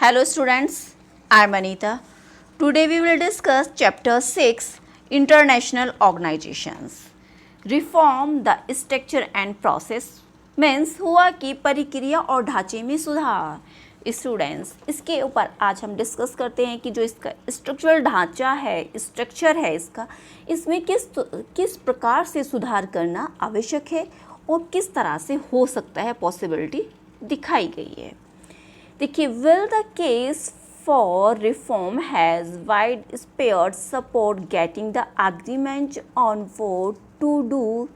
Hello students, I am Anita. Today we will discuss chapter 6 International Organizations. Reform the structure and process means हुआ कि प्रक्रिया और ढांचे में सुधार. स्टूडेंट्स, इसके ऊपर आज हम डिस्कस करते हैं कि जो इसका स्ट्रक्चरल ढांचा है, स्ट्रक्चर है इसका, इसमें किस प्रकार से सुधार करना आवश्यक है और किस तरह से हो सकता है, पॉसिबिलिटी दिखाई गई है. देखिए, will the case for reform has widespread support. Getting the agreement on what to do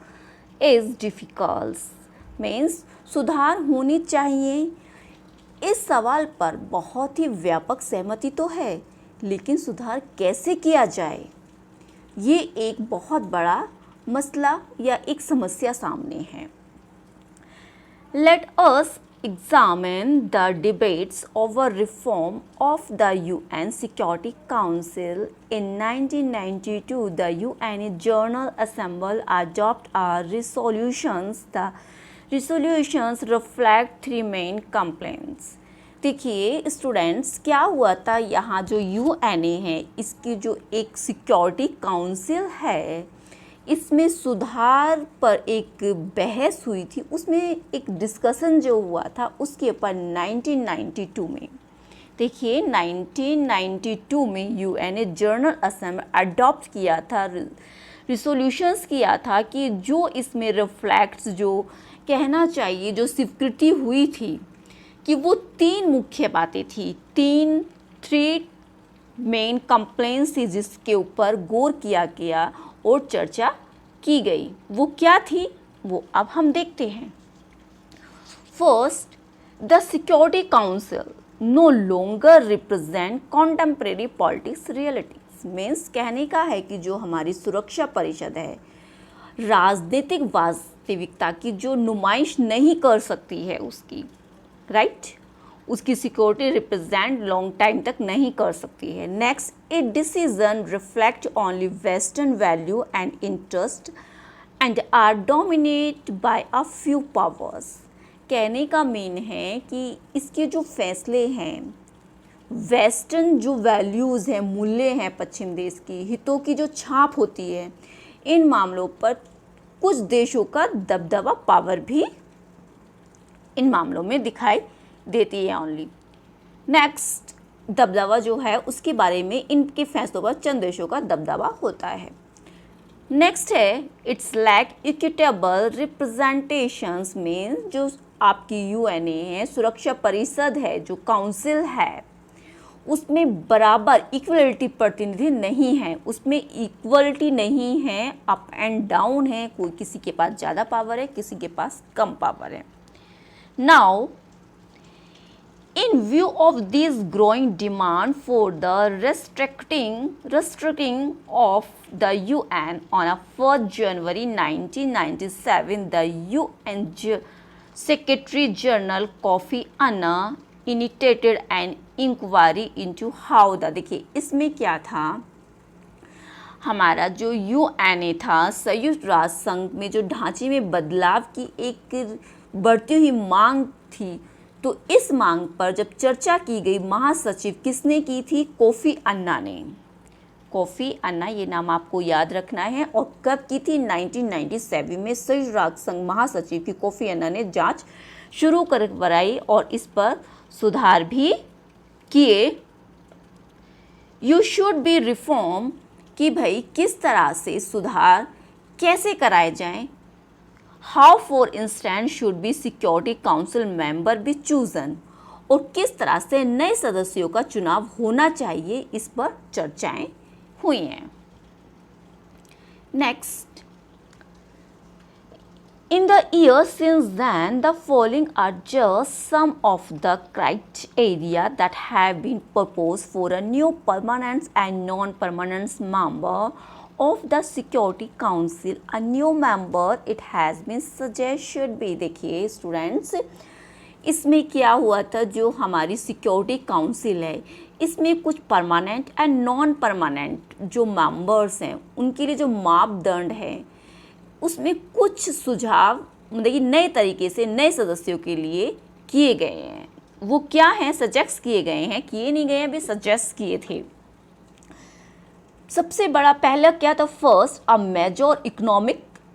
is difficult. Means सुधार होनी चाहिए. इस सवाल पर बहुत ही व्यापक सहमति तो है, लेकिन सुधार कैसे किया जाए, ये एक बहुत बड़ा मसला या एक समस्या सामने है. Let us examine the debates over reform of the UN Security Council. In 1992, the UN General Assembly adopted resolutions. The resolutions reflect three main complaints. देखिए स्टूडेंट्स, क्या हुआ था, यहाँ जो UN है, इसकी जो एक सिक्योरिटी काउंसिल है, इसमें सुधार पर एक बहस हुई थी. उसमें एक डिस्कशन जो हुआ था उसके ऊपर 1992 में. देखिए 1992 में यूएन जनरल असेंबली अडॉप्ट किया था, रिसोल्यूशंस किया था कि जो इसमें रिफ्लेक्ट्स, जो कहना चाहिए, जो स्वीकृति हुई थी कि वो तीन मुख्य बातें थी, थ्री मेन कंप्लेंट्स थी जिसके ऊपर गौर किया गया और चर्चा की गई. वो क्या थी, वो अब हम देखते हैं. First, the security council no longer represent contemporary politics realities. Means कहने का है कि जो हमारी सुरक्षा परिषद है, राजनीतिक वास्तविकता की जो नुमाइश नहीं कर सकती है उसकी, राइट, उसकी सिक्योरिटी रिप्रेजेंट लॉन्ग टाइम तक नहीं कर सकती है. Next, a decision reflect only western value and interest and are dominate by a few powers. कहने का मीन है कि इसके जो फैसले हैं, वेस्टर्न जो वैल्यूज़ हैं, मूल्य हैं, पश्चिम देश की हितों की जो छाप होती है, इन मामलों पर कुछ देशों का दबदबा, पावर भी इन मामलों में दिखाई देती है ओनली. नेक्स्ट, दबदबा जो है उसके बारे में इनके फैसलों पर चंद देशों का दबदबा होता है. नेक्स्ट है, इट्स लैक इक्विटेबल रिप्रेजेंटेशंस में जो आपकी यूएनए है, सुरक्षा परिषद है, जो काउंसिल है, उसमें बराबर इक्वलिटी प्रतिनिधि नहीं है, उसमें इक्वलिटी नहीं है, अप एंड डाउन है, कोई किसी के पास ज़्यादा पावर है, किसी के पास कम पावर है. Now in view of this growing demand for the restricting of the UN, on 1st January 1997, the UN Secretary General Kofi Annan initiated an inquiry into how the, देखिए इसमें क्या था, हमारा जो यूएनए था, संयुक्त राष्ट्र संघ में जो ढांचे में बदलाव की एक बढ़ती हुई मांग थी, तो इस मांग पर जब चर्चा की गई, महासचिव किसने की थी, कोफी अन्ना ने. कोफी अन्ना, ये नाम आपको याद रखना है. और कब की थी, 1997 में संयुक्त राष्ट्र संघ महासचिव की कोफी अन्ना ने जांच शुरू करवाई और इस पर सुधार भी किए. यू शुड बी रिफॉर्म, कि भाई किस तरह से सुधार कैसे कराए जाएं. How for instance should be security council member be chosen, और किस तरह से नए सदस्यों का चुनाव होना चाहिए, इस पर चर्चाएं हुई हैं. Next, in the years since then the following are just some of the criteria that have been proposed for a new permanent and non permanent member of the Security Council. A new member it has been suggested should be. देखिए students, इसमें क्या हुआ था, जो हमारी security council है, इसमें कुछ परमानेंट एंड नॉन परमानेंट जो मेंबर्स हैं, उनके लिए जो मापदंड है, उसमें कुछ सुझाव मतलब कि नए तरीके से नए सदस्यों के लिए किए गए हैं. वो क्या हैं, सजेस्ट किए गए हैं, किए नहीं गए हैं, भी सजेस्ट किए थे। सबसे बड़ा पहला क्या था, first a major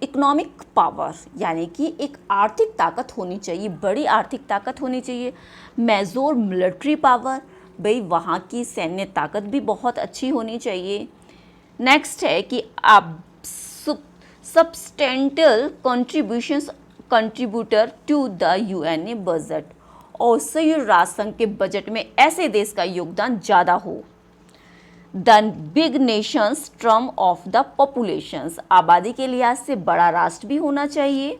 economic power, यानी कि एक आर्थिक ताकत होनी चाहिए, बड़ी आर्थिक ताकत होनी चाहिए। मेजर मिलिट्री पावर, भाई वहाँ की सैन्य ताकत भी बहुत अच्छी होनी चाहिए। नेक्स्ट है कि आप substantial contributor to the UNA budget, और संयुक्त राष्ट्र संघ के बजट में ऐसे देश का योगदान ज़्यादा हो। The big nations term of the populations, आबादी के लिहाज से बड़ा राष्ट्र भी होना चाहिए।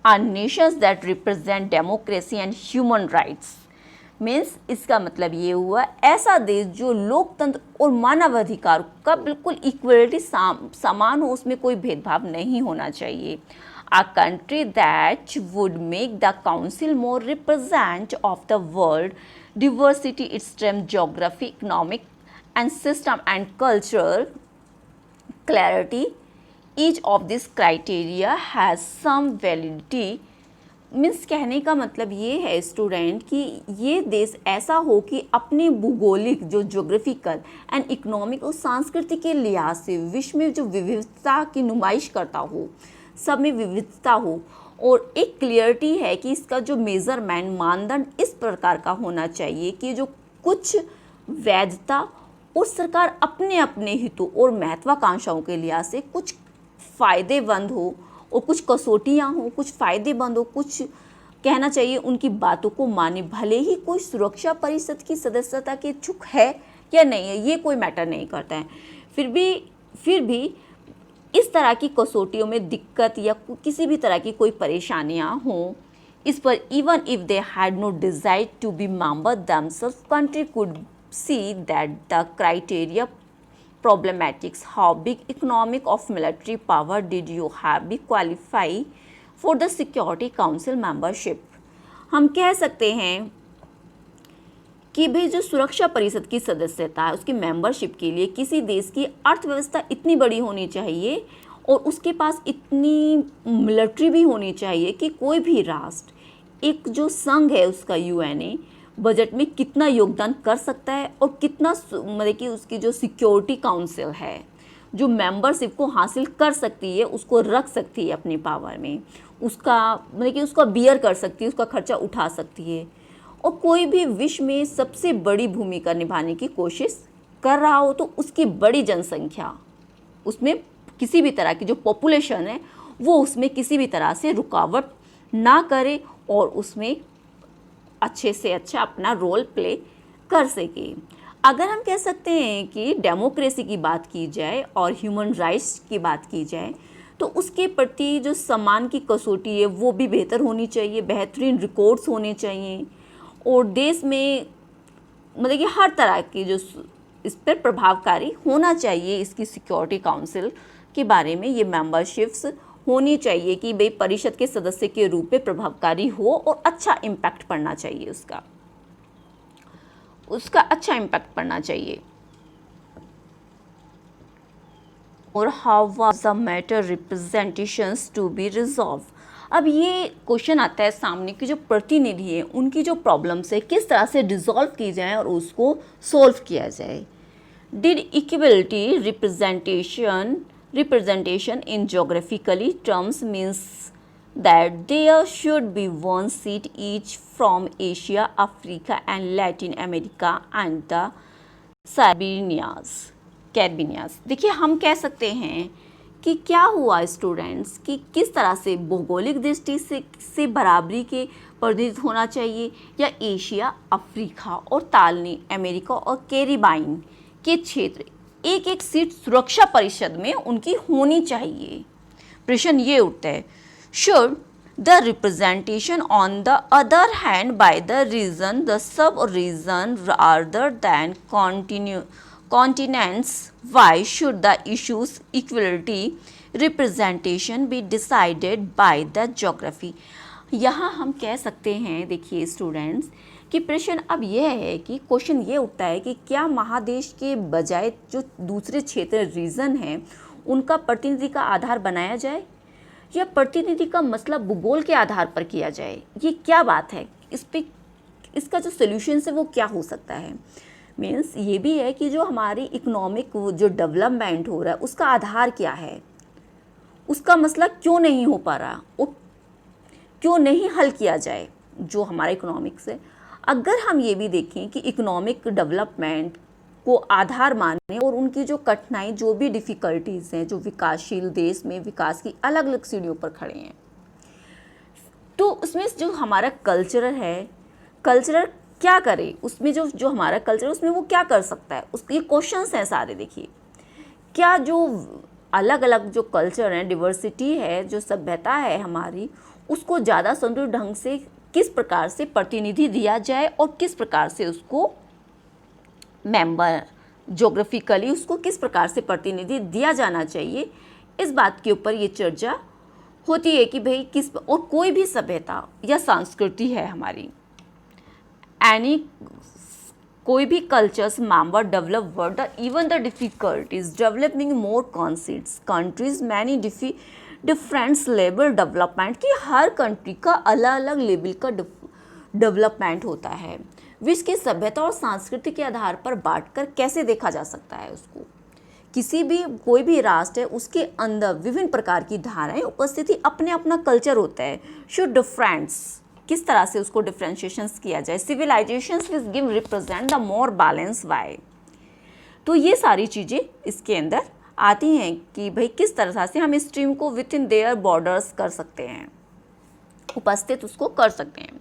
Are nations that represent democracy and human rights, means इसका मतलब ये हुआ ऐसा देश जो लोकतंत्र और मानवाधिकार का बिल्कुल इक्वलिटी समान हो, उसमें कोई भेदभाव नहीं होना चाहिए। A country that would make the council more representative of the world diversity, its strength, geography, economic and system and cultural clarity. Each of these criteria has some validity. Means कहने का मतलब ये है स्टूडेंट कि ये देश ऐसा हो कि अपने भूगोलिक जो ज्योग्राफिकल एंड इकोनॉमिक और सांस्कृतिक के लिहाज से विश्व में जो विविधता की नुमाइश करता हो, सब में विविधता हो, और एक क्लियरिटी है कि इसका जो मेज़रमेंट मानदंड इस प्रकार का होना चाहिए कि जो कुछ वैधता और सरकार अपने अपने हितों और महत्वाकांक्षाओं के लिहाज से कुछ फ़ायदेमंद हो, और कुछ कसौटियाँ हो, कुछ फ़ायदेमंद हो, कुछ कहना चाहिए उनकी बातों को माने, भले ही कोई सुरक्षा परिषद की सदस्यता के इच्छुक है या नहीं है, ये कोई मैटर नहीं करता है। फिर भी इस तरह की कसौटियों में दिक्कत या किसी भी तरह की कोई परेशानियां हों, इस पर even if they had no desire to be member themself, country could see that the criteria problematics. How big economic of military power did you have be qualify for the Security Council membership? हम कह सकते हैं कि भाई जो सुरक्षा परिषद की सदस्यता है उसकी मेंबरशिप के लिए किसी देश की अर्थव्यवस्था इतनी बड़ी होनी चाहिए और उसके पास इतनी मिलिट्री भी होनी चाहिए कि कोई भी राष्ट्र, एक जो संघ है उसका यूएनए, बजट में कितना योगदान कर सकता है और कितना मतलब कि उसकी जो सिक्योरिटी काउंसिल है जो मेंबरशिप को हासिल कर सकती है, उसको रख सकती है अपनी पावर में, उसका मतलब कि उसका बियर कर सकती है, उसका खर्चा उठा सकती है, और कोई भी विश्व में सबसे बड़ी भूमिका निभाने की कोशिश कर रहा हो तो उसकी बड़ी जनसंख्या उसमें किसी भी तरह की जो पॉपुलेशन है वो उसमें किसी भी तरह से रुकावट ना करे और उसमें अच्छे से अच्छा अपना रोल प्ले कर सके। अगर हम कह सकते हैं कि डेमोक्रेसी की बात की जाए और ह्यूमन राइट्स की बात की जाए तो उसके प्रति जो सम्मान की कसौटी है वो भी बेहतर होनी चाहिए, बेहतरीन रिकॉर्ड्स होने चाहिए, और देश में मतलब कि हर तरह की जो इस पर प्रभावकारी होना चाहिए, इसकी सिक्योरिटी काउंसिल के बारे में ये मेंबरशिप्स होनी चाहिए कि भाई परिषद के सदस्य के रूप में प्रभावकारी हो और अच्छा इम्पैक्ट पड़ना चाहिए, उसका अच्छा इम्पैक्ट पड़ना चाहिए। और how was the matter representations to be resolve. अब ये क्वेश्चन आता है सामने की जो प्रतिनिधि है उनकी जो प्रॉब्लम्स है किस तरह से डिसॉल्व की जाए और उसको सॉल्व किया जाए। Did equality representation in geographically terms means that there should be one seat each from Asia, Africa and Latin America and the Caribbean। देखिए हम कह सकते हैं कि क्या हुआ स्टूडेंट्स कि किस तरह से भौगोलिक दृष्टि से बराबरी के प्रतिनिधित्व होना चाहिए, या एशिया, अफ्रीका और तालनी अमेरिका और कैरिबियन के क्षेत्र एक एक सीट सुरक्षा परिषद में उनकी होनी चाहिए। प्रश्न ये उठता है, should the representation on the other hand by the region the sub region rather than continents, why should the issues equality representation be decided by the geography। यहाँ हम कह सकते हैं, देखिए स्टूडेंट्स, कि प्रश्न अब यह है कि क्वेश्चन ये उठता है कि क्या महादेश के बजाय जो दूसरे क्षेत्र रीजन हैं उनका प्रतिनिधि का आधार बनाया जाए या प्रतिनिधि का मसला भूगोल के आधार पर किया जाए। ये क्या बात है, इस पर इसका जो सोल्यूशन है वो क्या हो सकता है। मीन्स ये भी है कि जो हमारी इकोनॉमिक जो डेवलपमेंट हो रहा है उसका आधार क्या है, उसका मसला क्यों नहीं हो पा रहा, वो क्यों नहीं हल किया जाए जो हमारा इकोनॉमिक्स है। अगर हम ये भी देखें कि इकोनॉमिक डेवलपमेंट को आधार माने और उनकी जो कठिनाई, जो भी डिफ़िकल्टीज़ हैं, जो विकासशील देश में विकास की अलग अलग सीढ़ियों पर खड़े हैं, तो उसमें जो हमारा कल्चरल है, कल्चरल क्या करे, उसमें जो हमारा कल्चर उसमें वो क्या कर सकता है, उसके क्वेश्चंस हैं सारे। देखिए क्या जो अलग अलग जो कल्चर हैं, डिवर्सिटी है, जो सभ्यता है हमारी, उसको ज़्यादा सुदृढ़ ढंग से किस प्रकार से प्रतिनिधि दिया जाए और किस प्रकार से उसको मेंबर जोग्राफिकली उसको किस प्रकार से प्रतिनिधि दिया जाना चाहिए, इस बात के ऊपर ये चर्चा होती है कि भाई किस, और कोई भी सभ्यता या संस्कृति है हमारी, एनी कोई भी cultures member develop word even the difficulties developing more concepts countries many different level development, कि हर कंट्री का अलग अलग लेवल का डेवलपमेंट होता है। विश्व की सभ्यता और संस्कृति के आधार पर बांटकर कैसे देखा जा सकता है उसको। किसी भी कोई भी राष्ट्र है उसके अंदर विभिन्न प्रकार की धाराएं उपस्थिति, अपने अपना कल्चर होता है। शुड डिफरेंस किस तरह से उसको डिफ्रेंशिएशंस किया जाए। Civilizations which give represent the more balance way. तो ये सारी चीज़ें इसके अंदर आती हैं कि भाई किस तरह से हम स्ट्रीम को विद इन देयर बॉर्डर्स कर सकते हैं, उपस्थित उसको कर सकते हैं।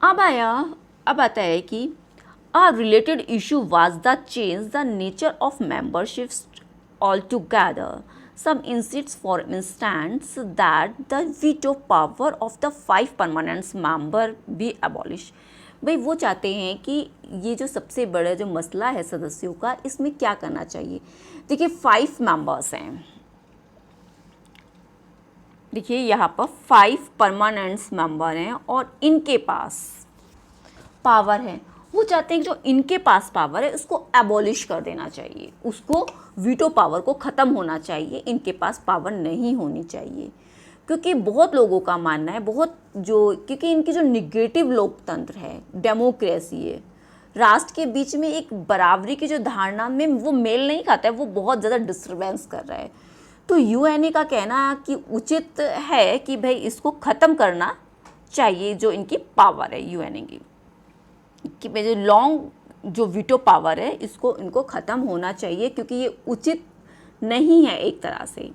अब आता है कि a related issue was the change the nature of memberships altogether. Some insists, for instance, that the veto power of the 5 permanent member be abolished. भाई वो चाहते हैं कि ये जो सबसे बड़ा जो मसला है सदस्यों का, इसमें क्या करना चाहिए। देखिए 5 मेंबर्स हैं, देखिए यहाँ पर 5 परमानेंट मेंबर हैं और इनके पास पावर है। वो चाहते हैं कि जो इनके पास पावर है उसको एबॉलिश कर देना चाहिए, उसको वीटो पावर को ख़त्म होना चाहिए, इनके पास पावर नहीं होनी चाहिए। क्योंकि बहुत लोगों का मानना है, क्योंकि इनकी जो निगेटिव लोकतंत्र है, डेमोक्रेसी है, राष्ट्र के बीच में एक बराबरी की जो धारणा में वो मेल नहीं खाता है, वो बहुत ज़्यादा डिस्टर्बेंस कर रहा है। तो यूएनए का कहना कि उचित है कि भाई इसको ख़त्म करना चाहिए, जो इनकी पावर है यूएनए की, कि जो लॉन्ग जो वीटो पावर है इसको इनको ख़त्म होना चाहिए, क्योंकि ये उचित नहीं है एक तरह से।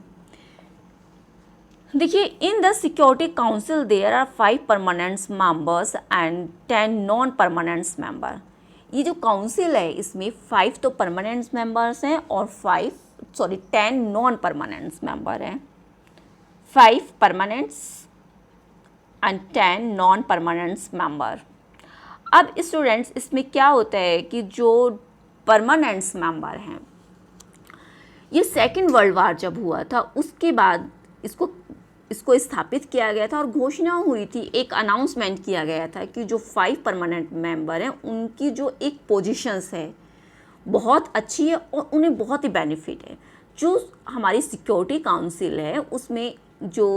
देखिए in the security council there are 5 permanent members and 10 non permanent member. ये जो काउंसिल है इसमें 5 तो परमानेंट मेंबर्स हैं और 10 नॉन परमानेंट मेंबर हैं। 5 permanent and 10 non permanent member. अब स्टूडेंट्स इसमें क्या होता है कि जो परमानेंट मेंबर हैं, ये सेकेंड वर्ल्ड वार जब हुआ था उसके बाद इसको स्थापित किया गया था और घोषणा हुई थी, एक अनाउंसमेंट किया गया था कि जो 5 परमानेंट मेंबर हैं उनकी जो एक पोजीशंस है बहुत अच्छी है और उन्हें बहुत ही बेनिफिट है। जो हमारी सिक्योरिटी काउंसिल है उसमें जो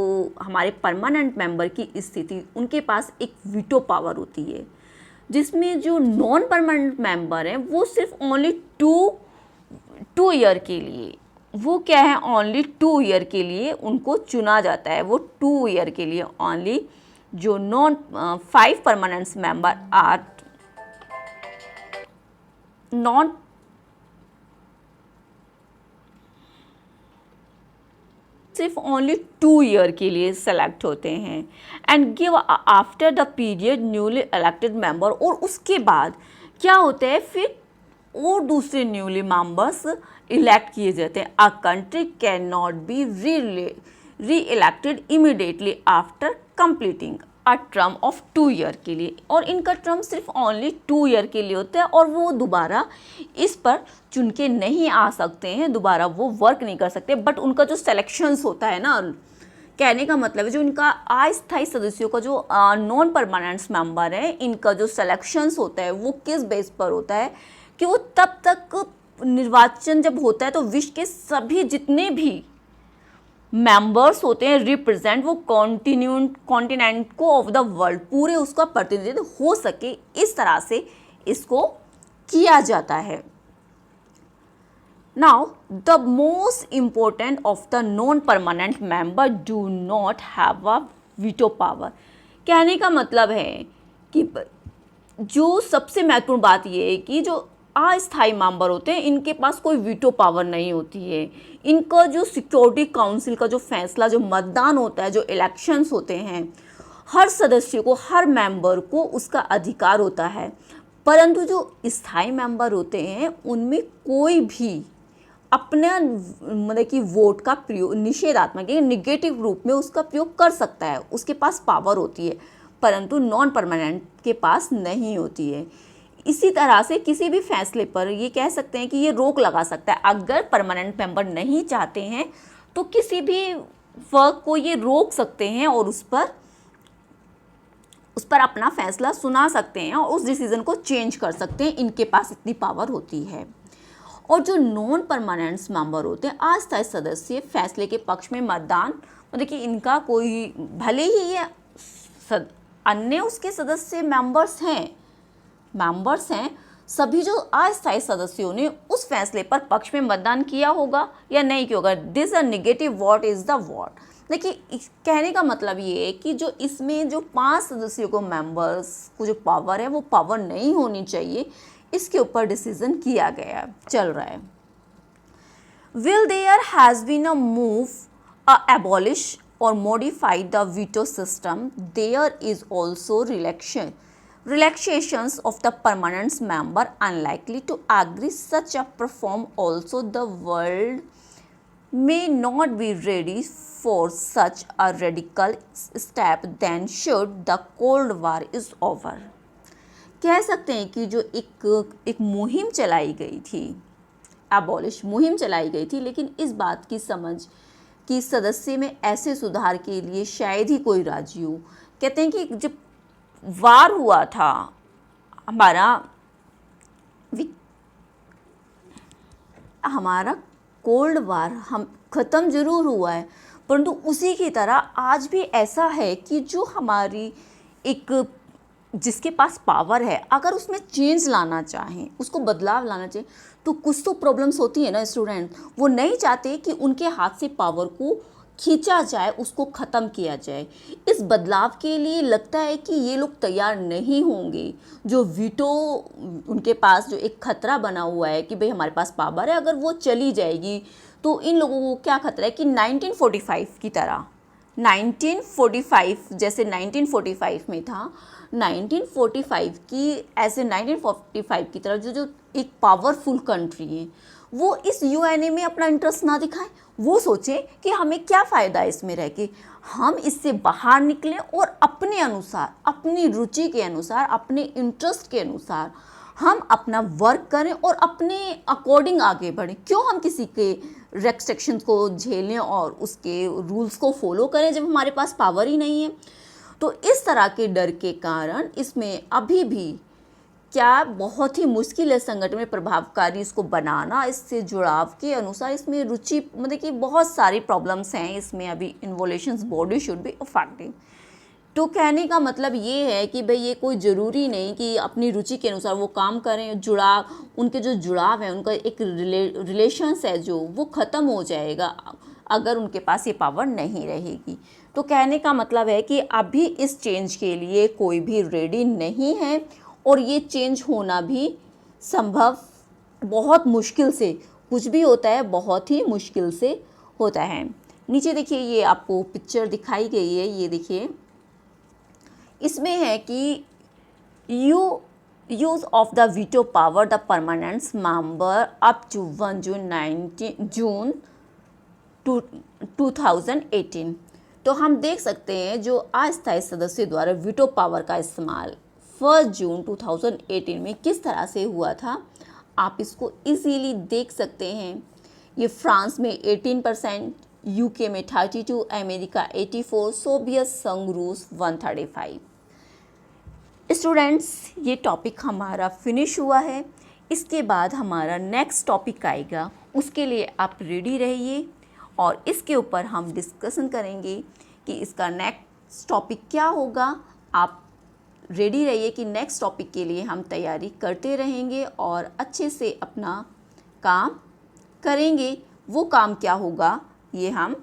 हमारे परमानेंट मेंबर की स्थिति, उनके पास एक वीटो पावर होती है, जिसमें जो नॉन परमानेंट मेंबर हैं वो सिर्फ ओनली टू ईयर के लिए, वो क्या है ओनली 2 ईयर के लिए उनको चुना जाता है। वो 2 ईयर के लिए ओनली जो 5 परमानेंट मेंबर आर नॉन सिर्फ ओनली 2 ईयर के लिए सेलेक्ट होते हैं and give after the period newly elected member. और उसके बाद क्या होता है फिर और दूसरे न्यूली मेंबर्स इलेक्ट किए जाते हैं। A country can not be री elected immediately after completing a term of 2 year के लिए, और इनका टर्म सिर्फ ओनली 2 ईयर के लिए होता है और वो दोबारा इस पर चुन के नहीं आ सकते हैं, दोबारा वो वर्क नहीं कर सकते। बट उनका जो सिलेक्शंस होता है ना, कहने का मतलब है जो इनका अस्थायी सदस्यों का जो नॉन परमानेंट मेंबर है, इनका जो सिलेक्शंस होता है वो किस बेस पर होता है कि वो तब तक निर्वाचन जब होता है तो विश्व के सभी जितने भी मेंबर्स होते हैं रिप्रेजेंट वो कॉन्टिनेंट को ऑफ द वर्ल्ड, पूरे उसका प्रतिनिधित्व हो सके, इस तरह से इसको किया जाता है। Now the most important of the non permanent member do not have a veto power. कहने का मतलब है कि जो सबसे महत्वपूर्ण बात ये है कि जो अस्थायी मेंबर होते हैं इनके पास कोई वीटो पावर नहीं होती है। इनका जो सिक्योरिटी काउंसिल का जो फैसला, जो मतदान होता है, जो इलेक्शंस होते हैं, हर सदस्य को, हर मेंबर को उसका अधिकार होता है। परंतु जो स्थायी मेंबर होते हैं उनमें कोई भी अपना मतलब कि वोट का प्रयोग निषेधात्मक या निगेटिव रूप में उसका प्रयोग कर सकता है, उसके पास पावर होती है, परंतु नॉन परमानेंट के पास नहीं होती है। इसी तरह से किसी भी फैसले पर ये कह सकते हैं कि ये रोक लगा सकता है। अगर परमानेंट मेंबर नहीं चाहते हैं तो किसी भी वर्क को ये रोक सकते हैं और उस पर अपना फैसला सुना सकते हैं और उस डिसीजन को चेंज कर सकते हैं। इनके पास इतनी पावर होती है। और जो नॉन परमानेंट मेंबर होते हैं, अस्थायी सदस्य, फैसले के पक्ष में मतदान, मतलब कि इनका कोई, भले ही ये अन्य उसके सदस्य मेंबर्स हैं, सभी जो अस्थायी सदस्यों ने उस फैसले पर पक्ष में मतदान किया होगा या नहीं किया होगा। This a negative vote is the vote. देखिए, कहने का मतलब ये है कि जो इसमें जो 5 सदस्यों को, मेंबर्स को जो पावर है वो पावर नहीं होनी चाहिए, इसके ऊपर डिसीजन किया गया चल रहा है। Will there has been a move abolish or modify the veto system, there is also relaxations of the permanent member unlikely to agree such a perform also the world may not be ready for such a radical step then should the cold war is over। कह सकते हैं कि जो एक मुहिम चलाई गई थी, एबॉलिश मुहिम चलाई गई थी, लेकिन इस बात की समझ कि सदस्य में ऐसे सुधार के लिए शायद ही कोई राजी हो। कहते हैं कि जब वार हुआ था, हमारा कोल्ड वार हम ख़त्म ज़रूर हुआ है, परंतु उसी की तरह आज भी ऐसा है कि जो हमारी जिसके पास पावर है, अगर उसमें चेंज लाना चाहें, उसको बदलाव लाना चाहें, तो कुछ तो प्रॉब्लम्स होती है ना स्टूडेंट। वो नहीं चाहते कि उनके हाथ से पावर को खींचा जाए, उसको ख़त्म किया जाए। इस बदलाव के लिए लगता है कि ये लोग तैयार नहीं होंगे। जो वीटो उनके पास जो एक खतरा बना हुआ है कि भाई हमारे पास पावर है, अगर वो चली जाएगी तो इन लोगों को क्या खतरा है कि 1945 की तरह, 1945 जैसे 1945 में था, 1945 की ऐसे 1945 की तरह जो एक पावरफुल कंट्री है वो इस यूएनए में अपना इंटरेस्ट ना दिखाएं। वो सोचें कि हमें क्या फ़ायदा है इसमें रह के, हम इससे बाहर निकलें और अपने अनुसार, अपनी रुचि के अनुसार, अपने इंटरेस्ट के अनुसार हम अपना वर्क करें और अपने अकॉर्डिंग आगे बढ़ें। क्यों हम किसी के रेस्ट्रिक्शंस को झेलें और उसके रूल्स को फॉलो करें जब हमारे पास पावर ही नहीं है। तो इस तरह के डर के कारण इसमें अभी भी क्या बहुत ही मुश्किल है संगठन में प्रभावकारी इसको बनाना। इससे जुड़ाव के अनुसार इसमें रुचि, मतलब कि बहुत सारी प्रॉब्लम्स हैं इसमें अभी। इन्वोल्यूशंस बॉडी शुड बी इफेक्टिव। तो कहने का मतलब ये है कि भाई ये कोई ज़रूरी नहीं कि अपनी रुचि के अनुसार वो काम करें। जुड़ाव, उनके जो जुड़ाव है, उनका एक रिलेशंस है जो, वो ख़त्म हो जाएगा अगर उनके पास ये पावर नहीं रहेगी। तो कहने का मतलब है कि अभी इस चेंज के लिए कोई भी रेडी नहीं है और ये चेंज होना भी संभव बहुत मुश्किल से, कुछ भी होता है बहुत ही मुश्किल से होता है। नीचे देखिए, ये आपको पिक्चर दिखाई गई है, ये देखिए, इसमें है कि use of the veto power the permanent member up to 1 June 2018। तो हम देख सकते हैं जो अस्थायी सदस्य द्वारा वीटो पावर का इस्तेमाल 1 जून 2018 में किस तरह से हुआ था, आप इसको इजीली देख सकते हैं। ये फ्रांस में 18%, यूके में 32%, अमेरिका 84%, सोवियत संघ रूस 135। स्टूडेंट्स, ये टॉपिक हमारा फिनिश हुआ है। इसके बाद हमारा नेक्स्ट टॉपिक आएगा, उसके लिए आप रेडी रहिए और इसके ऊपर हम डिस्कशन करेंगे कि इसका नेक्स्ट टॉपिक क्या होगा। आप रेडी रहिए कि नेक्स्ट टॉपिक के लिए हम तैयारी करते रहेंगे और अच्छे से अपना काम करेंगे। वो काम क्या होगा ये हम